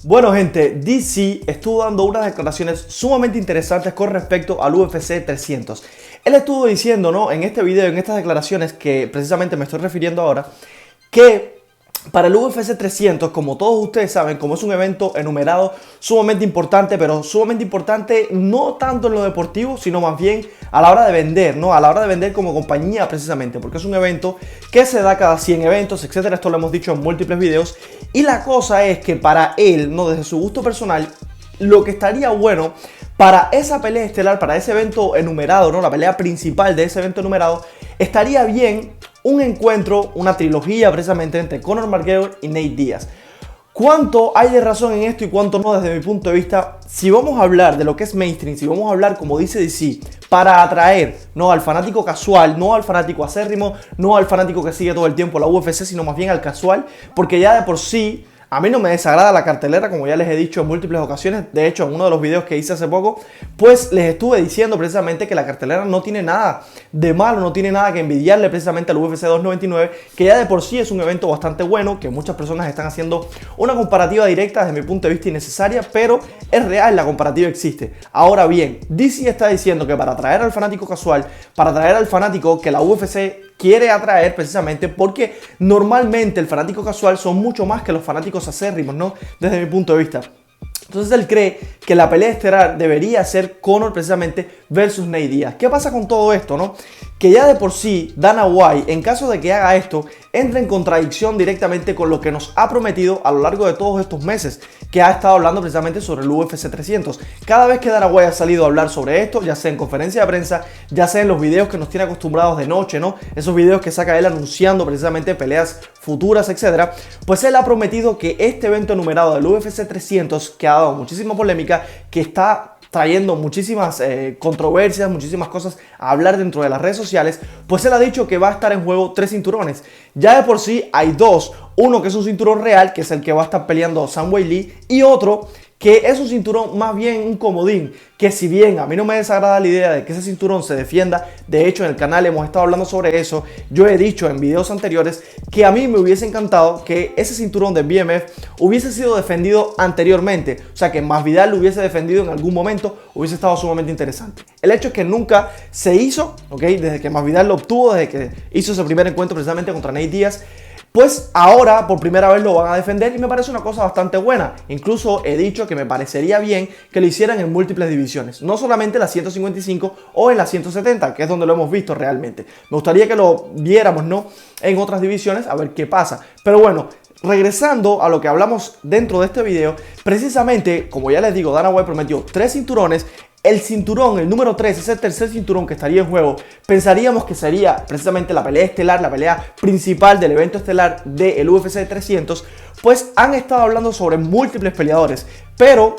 Bueno gente, DC estuvo dando unas declaraciones sumamente interesantes con respecto al UFC 300. Él estuvo diciendo, ¿no?, en este video, en estas declaraciones que precisamente me estoy refiriendo ahora, que para el UFC 300, como todos ustedes saben, como es un evento enumerado sumamente importante, pero sumamente importante no tanto en lo deportivo, sino más bien a la hora de vender, ¿no? A la hora de vender como compañía precisamente, porque es un evento que se da cada 100 eventos, etcétera. Esto lo hemos dicho en múltiples videos. Y la cosa es que para él, ¿no?, desde su gusto personal, lo que estaría bueno para esa pelea estelar, para ese evento enumerado, ¿no?, la pelea principal de ese evento enumerado, estaría bien un encuentro, una trilogía precisamente entre Conor McGregor y Nate Diaz. ¿Cuánto hay de razón en esto y cuánto no desde mi punto de vista? Si vamos a hablar de lo que es mainstream, si vamos a hablar, como dice DC, para atraer, no al fanático casual, no al fanático acérrimo, no al fanático que sigue todo el tiempo la UFC, sino más bien al casual, porque ya de por sí a mí no me desagrada la cartelera, como ya les he dicho en múltiples ocasiones. De hecho, en uno de los videos que hice hace poco, pues les estuve diciendo precisamente que la cartelera no tiene nada de malo, no tiene nada que envidiarle precisamente al UFC 299, que ya de por sí es un evento bastante bueno, que muchas personas están haciendo una comparativa directa desde mi punto de vista innecesaria, pero es real, la comparativa existe. Ahora bien, DC está diciendo que para atraer al fanático casual, para atraer al fanático que la UFC quiere atraer precisamente porque normalmente el fanático casual son mucho más que los fanáticos acérrimos, ¿no?, desde mi punto de vista. Entonces él cree que la pelea estelar debería ser Conor precisamente versus Nate Diaz. ¿Qué pasa con todo esto, no? Que ya de por sí Dana White, en caso de que haga esto, entra en contradicción directamente con lo que nos ha prometido a lo largo de todos estos meses, que ha estado hablando precisamente sobre el UFC 300. Cada vez que Dana White ha salido a hablar sobre esto, ya sea en conferencia de prensa, ya sea en los videos que nos tiene acostumbrados de noche, ¿no?, esos videos que saca él anunciando precisamente peleas futuras, etcétera, pues él ha prometido que este evento enumerado del UFC 300, que ha dado muchísima polémica, que está trayendo muchísimas controversias, muchísimas cosas a hablar dentro de las redes sociales, pues él ha dicho que va a estar en juego 3 cinturones. Ya de por sí hay 2, uno que es un cinturón real, que es el que va a estar peleando Zhang Weili, y otro que es un cinturón más bien un comodín, que si bien a mí no me desagrada la idea de que ese cinturón se defienda, de hecho en el canal hemos estado hablando sobre eso, yo he dicho en videos anteriores que a mí me hubiese encantado que ese cinturón de BMF hubiese sido defendido anteriormente, o sea que Masvidal lo hubiese defendido en algún momento, hubiese estado sumamente interesante. El hecho es que nunca se hizo, ¿ok?, desde que Masvidal lo obtuvo, desde que hizo ese primer encuentro precisamente contra Nate Diaz, pues ahora por primera vez lo van a defender y me parece una cosa bastante buena. Incluso he dicho que me parecería bien que lo hicieran en múltiples divisiones, no solamente en la 155 o en la 170, que es donde lo hemos visto realmente. Me gustaría que lo viéramos, ¿no?, en otras divisiones, a ver qué pasa. Pero bueno, regresando a lo que hablamos dentro de este video, precisamente, como ya les digo, Dana White prometió 3 cinturones. El cinturón, el número 3, ese tercer cinturón que estaría en juego, pensaríamos que sería precisamente la pelea estelar, la pelea principal del evento estelar del UFC 300, pues han estado hablando sobre múltiples peleadores, pero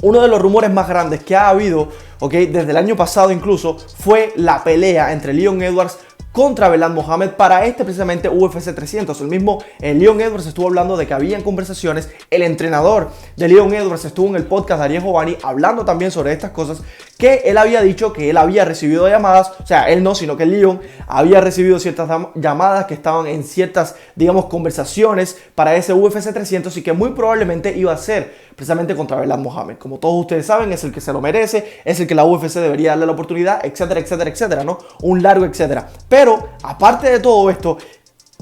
uno de los rumores más grandes que ha habido, desde el año pasado incluso, fue la pelea entre Leon Edwards contra Belal Muhammad para precisamente UFC 300. El mismo Leon Edwards estuvo hablando de que habían conversaciones, el entrenador de Leon Edwards estuvo en el podcast de Ariel Giovanni hablando también sobre estas cosas, que él había dicho que él había recibido llamadas, o sea, él no, sino que Leon había recibido ciertas llamadas que estaban en ciertas, digamos, conversaciones para ese UFC 300 y que muy probablemente iba a ser precisamente contra Belal Muhammad. Como todos ustedes saben, es el que se lo merece, es el que la UFC debería darle la oportunidad, etcétera, etcétera, etcétera, ¿no? Un largo etcétera. Pero, aparte de todo esto,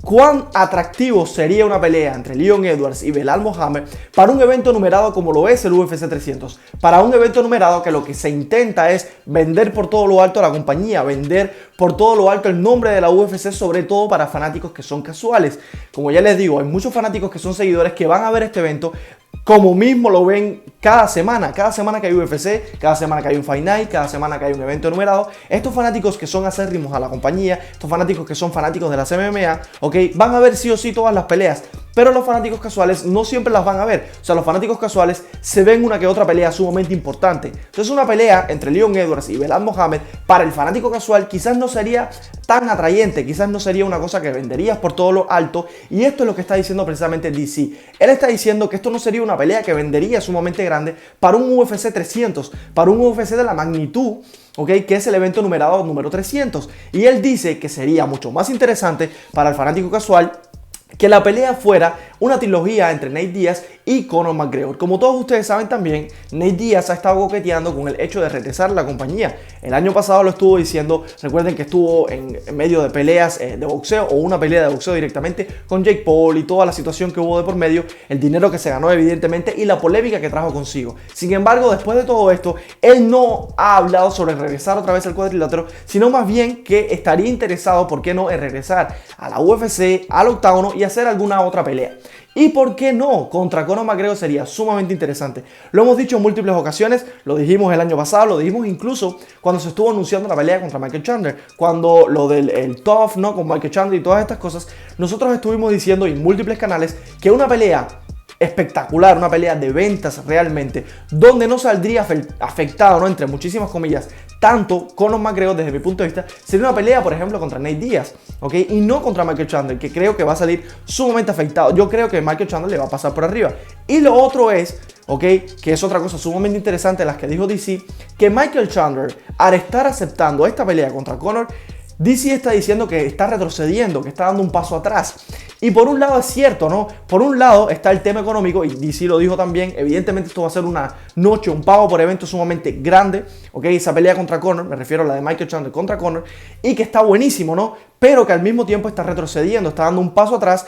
¿cuán atractivo sería una pelea entre Leon Edwards y Belal Muhammad para un evento numerado como lo es el UFC 300? Para un evento numerado que lo que se intenta es vender por todo lo alto a la compañía, vender por todo lo alto el nombre de la UFC, sobre todo para fanáticos que son casuales. Como ya les digo, hay muchos fanáticos que son seguidores que van a ver este evento como mismo lo ven cada semana que hay UFC, cada semana que hay un Fight Night, cada semana que hay un evento numerado. Estos fanáticos que son acérrimos a la compañía, estos fanáticos que son fanáticos de las MMA, van a ver sí o sí todas las peleas. pero los fanáticos casuales no siempre las van a ver. O sea, los fanáticos casuales se ven una que otra pelea sumamente importante. Entonces una pelea entre Leon Edwards y Belal Muhammad para el fanático casual quizás no sería tan atrayente, quizás no sería una cosa que venderías por todo lo alto, y esto es lo que está diciendo precisamente DC. Él está diciendo que esto no sería una pelea que vendería sumamente grande para un UFC 300, para un UFC de la magnitud, que es el evento numerado número 300, y él dice que sería mucho más interesante para el fanático casual que la pelea fuera una trilogía entre Nate Diaz y Conor McGregor. Como todos ustedes saben también, Nate Diaz ha estado coqueteando con el hecho de regresar a la compañía. El año pasado lo estuvo diciendo, recuerden que estuvo en medio de peleas de boxeo o una pelea de boxeo directamente con Jake Paul y toda la situación que hubo de por medio, el dinero que se ganó evidentemente y la polémica que trajo consigo. Sin embargo, después de todo esto, él no ha hablado sobre regresar otra vez al cuadrilátero, sino más bien que estaría interesado, ¿por qué no?, en regresar a la UFC, al octágono y hacer alguna otra pelea. ¿Y por qué no? Contra Conor McGregor sería sumamente interesante. Lo hemos dicho en múltiples ocasiones, lo dijimos el año pasado, lo dijimos incluso cuando se estuvo anunciando la pelea contra Michael Chandler, cuando lo del TUF, ¿no?, con Michael Chandler y todas estas cosas, nosotros estuvimos diciendo en múltiples canales que una pelea espectacular, una pelea de ventas realmente, donde no saldría afectado, ¿no?, entre muchísimas comillas, tanto Conor McGregor desde mi punto de vista, sería una pelea, por ejemplo, contra Nate Diaz, y no contra Michael Chandler, que creo que va a salir sumamente afectado. Yo creo que Michael Chandler le va a pasar por arriba. Y lo otro es, que es otra cosa sumamente interesante de las que dijo DC, que Michael Chandler, al estar aceptando esta pelea contra Conor, DC está diciendo que está retrocediendo, que está dando un paso atrás. Y por un lado es cierto, ¿no? Por un lado está el tema económico, y DC lo dijo también. Evidentemente esto va a ser una noche, un pago por evento sumamente grande, esa pelea contra Conor, me refiero a la de Michael Chandler contra Conor, y que está buenísimo, ¿no? Pero que al mismo tiempo está retrocediendo, está dando un paso atrás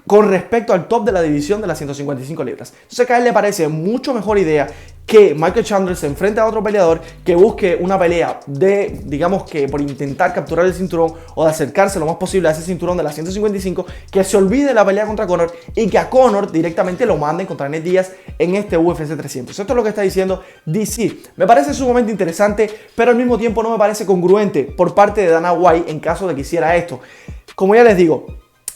con respecto al top de la división de las 155 libras. Entonces a él le parece mucho mejor idea que Michael Chandler se enfrente a otro peleador, que busque una pelea de, digamos que por intentar capturar el cinturón o de acercarse lo más posible a ese cinturón de las 155, que se olvide la pelea contra Conor y que a Conor directamente lo manden contra Nate Diaz en este UFC 300. Esto es lo que está diciendo DC. Me parece sumamente interesante, pero al mismo tiempo no me parece congruente por parte de Dana White en caso de que hiciera esto. Como ya les digo,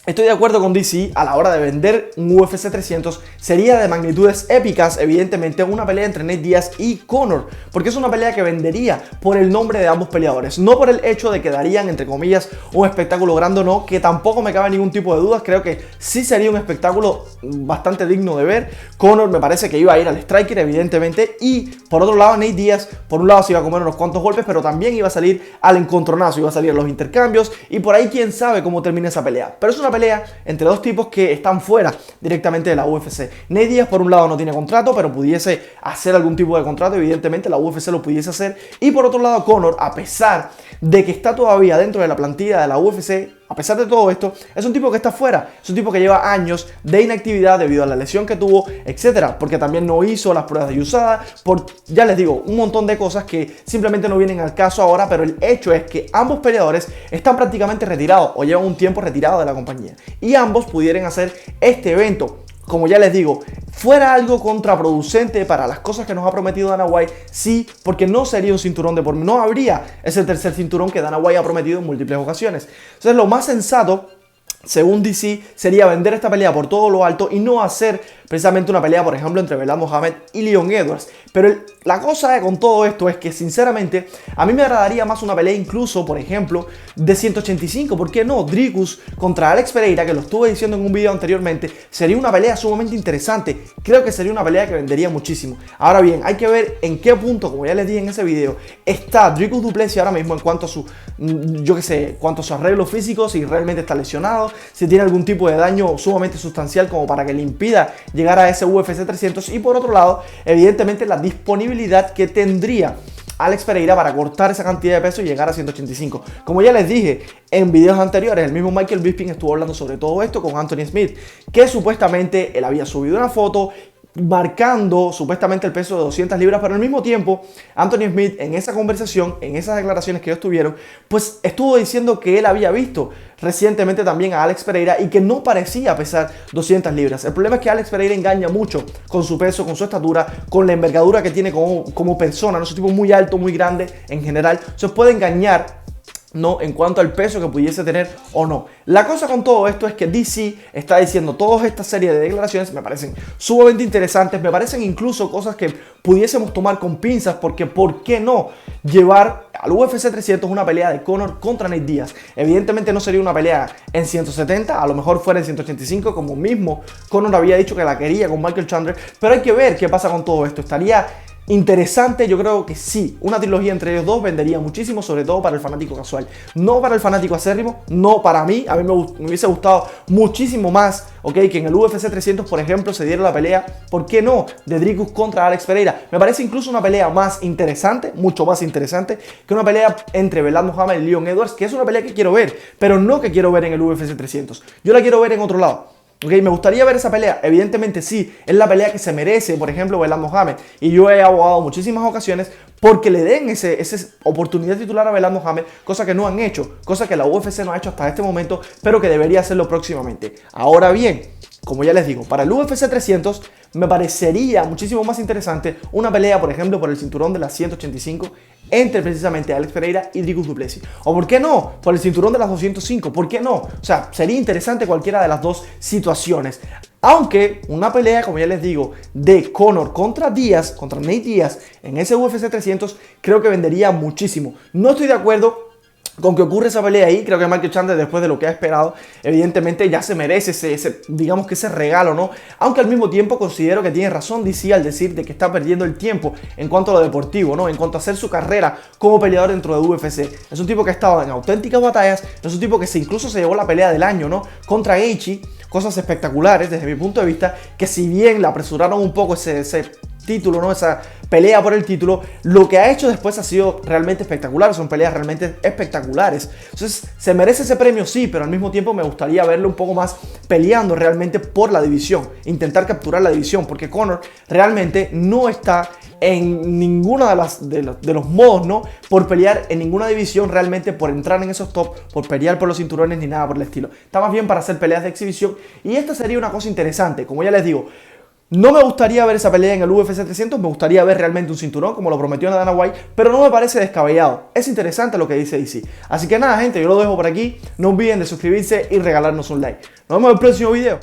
estoy de acuerdo con DC a la hora de vender un UFC 300, sería de magnitudes épicas, evidentemente, una pelea entre Nate Diaz y Conor, porque es una pelea que vendería por el nombre de ambos peleadores, no por el hecho de que darían, entre comillas, un espectáculo grande o no, que tampoco me cabe ningún tipo de dudas. Creo que sí sería un espectáculo bastante digno de ver. Conor me parece que iba a ir al striker, evidentemente, y por otro lado Nate Diaz, por un lado se iba a comer unos cuantos golpes, pero también iba a salir al encontronazo, iba a salir a los intercambios, y por ahí quién sabe cómo termina esa pelea. Pero es una pelea entre dos tipos que están fuera directamente de la UFC. Nate Diaz por un lado no tiene contrato, pero pudiese hacer algún tipo de contrato, evidentemente la UFC lo pudiese hacer, y por otro lado Conor, a pesar de que está todavía dentro de la plantilla de la UFC, a pesar de todo esto, es un tipo que está fuera, es un tipo que lleva años de inactividad debido a la lesión que tuvo, etcétera, porque también no hizo las pruebas de USADA, por, ya les digo, un montón de cosas que simplemente no vienen al caso ahora, pero el hecho es que ambos peleadores están prácticamente retirados o llevan un tiempo retirados de la compañía, y ambos pudieran hacer este evento. Como ya les digo, fuera algo contraproducente para las cosas que nos ha prometido Dana White, sí, porque no sería un cinturón de por medio, no habría ese tercer cinturón que Dana White ha prometido en múltiples ocasiones. Entonces lo más sensato, según DC, sería vender esta pelea por todo lo alto y no hacer precisamente una pelea, por ejemplo, entre Belal Muhammad y Leon Edwards. Pero la cosa con todo esto es que, sinceramente, a mí me agradaría más una pelea incluso, por ejemplo, de 185. ¿Por qué no? Dricus contra Alex Pereira, que lo estuve diciendo en un video anteriormente, sería una pelea sumamente interesante. Creo que sería una pelea que vendería muchísimo. Ahora bien, hay que ver en qué punto, como ya les dije en ese video, está Dricus du Plessis ahora mismo en cuanto a su, cuanto a su arreglo físico, si realmente está lesionado, si tiene algún tipo de daño sumamente sustancial como para que le impida llegar a ese UFC 300, y por otro lado, evidentemente la disponibilidad que tendría Alex Pereira para cortar esa cantidad de peso y llegar a 185. Como ya les dije en videos anteriores, el mismo Michael Bisping estuvo hablando sobre todo esto con Anthony Smith, que supuestamente él había subido una foto marcando supuestamente el peso de 200 libras, pero al mismo tiempo Anthony Smith en esa conversación, en esas declaraciones que ellos tuvieron, pues estuvo diciendo que él había visto recientemente también a Alex Pereira y que no parecía pesar 200 libras. El problema es que Alex Pereira engaña mucho con su peso, con su estatura, con la envergadura que tiene como persona, no es un tipo muy alto, muy grande en general, se puede engañar no en cuanto al peso que pudiese tener o no. La cosa con todo esto es que DC está diciendo toda esta serie de declaraciones me parecen sumamente interesantes, me parecen incluso cosas que pudiésemos tomar con pinzas, porque ¿por qué no llevar al UFC 300 una pelea de Conor contra Nate Diaz? Evidentemente no sería una pelea en 170, a lo mejor fuera en 185, como mismo Conor había dicho que la quería con Michael Chandler, pero hay que ver qué pasa con todo esto. Estaría interesante, yo creo que sí, una trilogía entre ellos dos vendería muchísimo, sobre todo para el fanático casual, no para el fanático acérrimo, no para mí. A mí me hubiese gustado muchísimo más, ok, que en el UFC 300, por ejemplo, se diera la pelea, ¿por qué no?, de Dricus contra Alex Pereira. Me parece incluso una pelea más interesante, mucho más interesante, que una pelea entre Belal Muhammad y Leon Edwards, que es una pelea que quiero ver, pero no que quiero ver en el UFC 300, yo la quiero ver en otro lado. Ok, me gustaría ver esa pelea, evidentemente sí, es la pelea que se merece, por ejemplo, Belal Muhammad, y yo he abogado muchísimas ocasiones porque le den esa oportunidad titular a Belal Muhammad, cosa que no han hecho, cosa que la UFC no ha hecho hasta este momento, pero que debería hacerlo próximamente. Ahora bien, como ya les digo, para el UFC 300 me parecería muchísimo más interesante una pelea, por ejemplo, por el cinturón de las 185 entre precisamente Alex Pereira y Dricus du Plessis. O por qué no, por el cinturón de las 205, ¿por qué no? O sea, sería interesante cualquiera de las dos situaciones. Aunque una pelea, como ya les digo, de Conor contra Díaz, contra Nate Diaz, en ese UFC 300, creo que vendería muchísimo. No estoy de acuerdo con que ocurre esa pelea ahí. Creo que Michael Chandler, después de lo que ha esperado, evidentemente ya se merece digamos que ese regalo, ¿no? Aunque al mismo tiempo considero que tiene razón DC al decir de que está perdiendo el tiempo en cuanto a lo deportivo, ¿no? En cuanto a hacer su carrera como peleador dentro de UFC. Es un tipo que ha estado en auténticas batallas, es un tipo que incluso se llevó la pelea del año, ¿no?, contra Gaethje. Cosas espectaculares desde mi punto de vista, que si bien le apresuraron un poco ese título, ¿no?, esa pelea por el título, lo que ha hecho después ha sido realmente espectacular. Son peleas realmente espectaculares. Entonces, ¿se merece ese premio? Sí, pero al mismo tiempo me gustaría verlo un poco más peleando realmente por la división, intentar capturar la división, porque Conor realmente no está en ninguno de los modos, ¿no?, por pelear en ninguna división, realmente por entrar en esos top, por pelear por los cinturones ni nada por el estilo. Está más bien para hacer peleas de exhibición, y esta sería una cosa interesante. Como ya les digo, no me gustaría ver esa pelea en el UFC 300, me gustaría ver realmente un cinturón como lo prometió Dana White, pero no me parece descabellado. Es interesante lo que dice DC. Así que nada, gente, yo lo dejo por aquí. No olviden de suscribirse y regalarnos un like. Nos vemos en el próximo video.